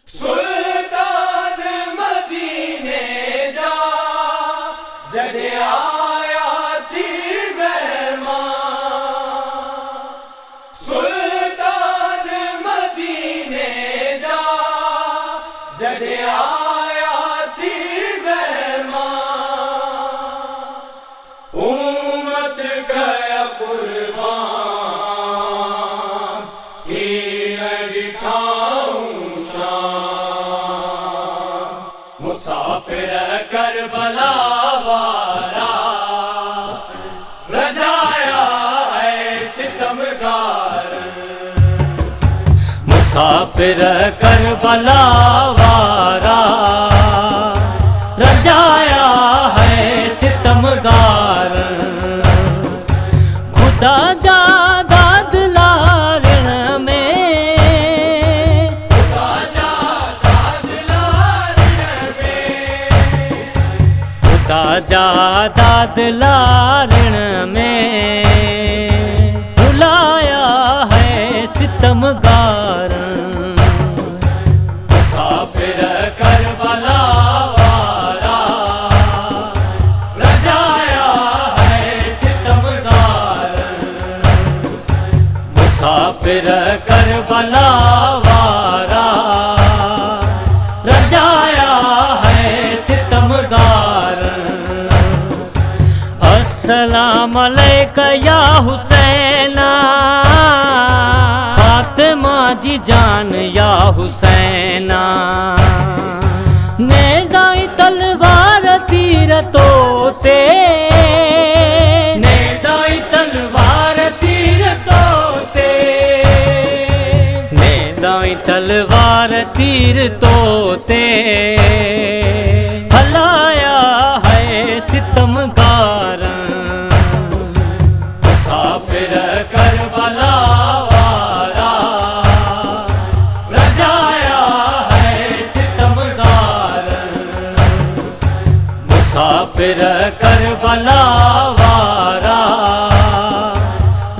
सुल्तान मदीने जा जड़े आया थी मेहमान। सुल्तान मदीने जा जड़े आया थी मेहमान। उम्मत गया कुर्बान की मुसाफिर करबला वाला रजाया है सितमगार। मुसाफिर करबला वाला रजाया है सितमगार। खुदा जा दादला ऋण में, खुदा जा दादला ऋण में, खुदा जा दादला ऋण में बुलाया है सितमगार। मुसाफिर करबला वाला रजाया है सितमगार। मुसाफिर करबला वाला रजाया है सितमगार। अस्सलाम अलैका या हुसैना, फातिमा जी जान या हुसैना। नेज़ाई तलवार तीर तोते, नेज़ाई तलवार तीर तोते, नेज़ाई तलवार तीर तोते फलाया है सितमगार। मुसाफिर करबला वाला रजाया है सितमगार। मुसाफिर करबला वाला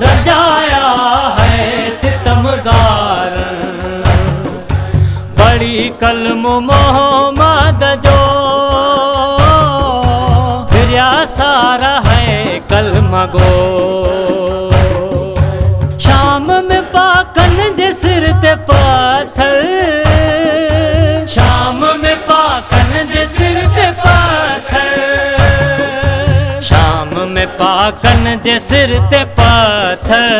रजाया है सितमगार। बड़ी कलम मोहम्मद जो फिरिया सारा है कलमा गो। शाम में पाकन जे सिर ते पत्थर, शाम में पाकन जे सिर ते पत्थर, शाम में पाकन जे सिर ते पत्थर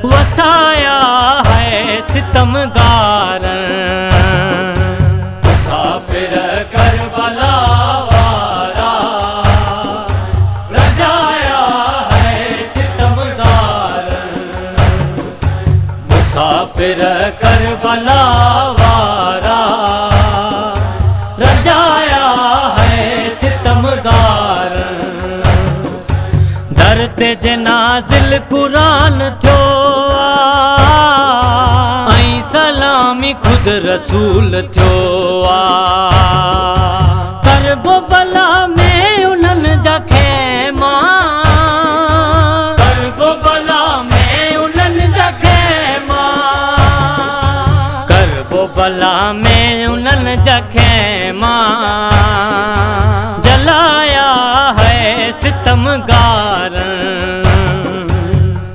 वसाया है सितमगार। मुसाफिर करबला वाला रजाया है सितमगार। मुसाफिर करबला वाला रजाया है सितमगार। दर ते जनाज़िल कुरान थियो ऐं सलामी खुद रसूल थियो। करबो बला में उन्हनि जा ख़ैमा, करबो बला में उन्हनि जा ख़ैमा, करबो बला में उन्हनि जा ख़ैमा जलाया है सितमगार।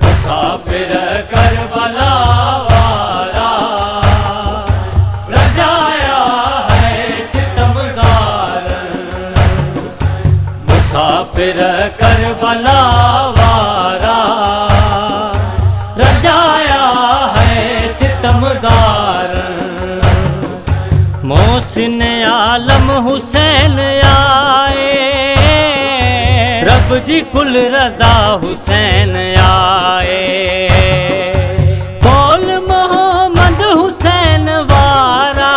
मुसाफिर करबला वाला रजाया है सितमगार। मुसाफिर करबला वाला रजाया है सितमगार। मोहसिन आलम हुसैन आए, रब जी कुल रजा हुसैन आए। कौल मोहम्मद हुसैन वारा,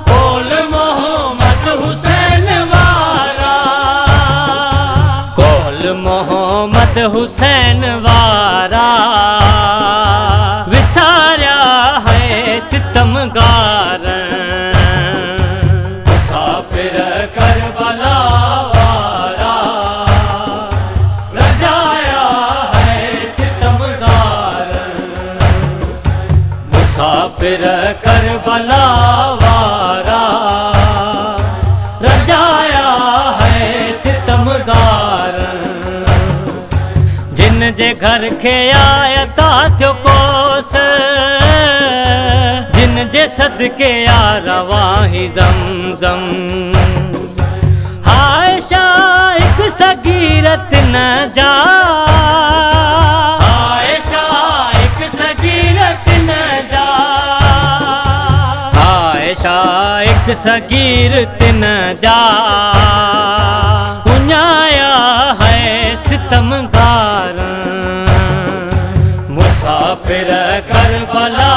कौल मोहम्मद हुसैन वारा, कौल मोहम्मद हुसैन वारा विसारा है सितमगार। मुसाफिर करबला वाला रजाया है सितमगार। मुसाफिर करबला वारा रजाया है सितमगार। जिन जे घर खे आया ता थियो कोस, जिन जे सदके आ रवाही ज़मज़म। आयशा एक सगीरत न जा, आयशा एक सगीरत न जा, आयशा एक सगीरत न जा। उन्याया है सितमगार, मुसाफिर करबला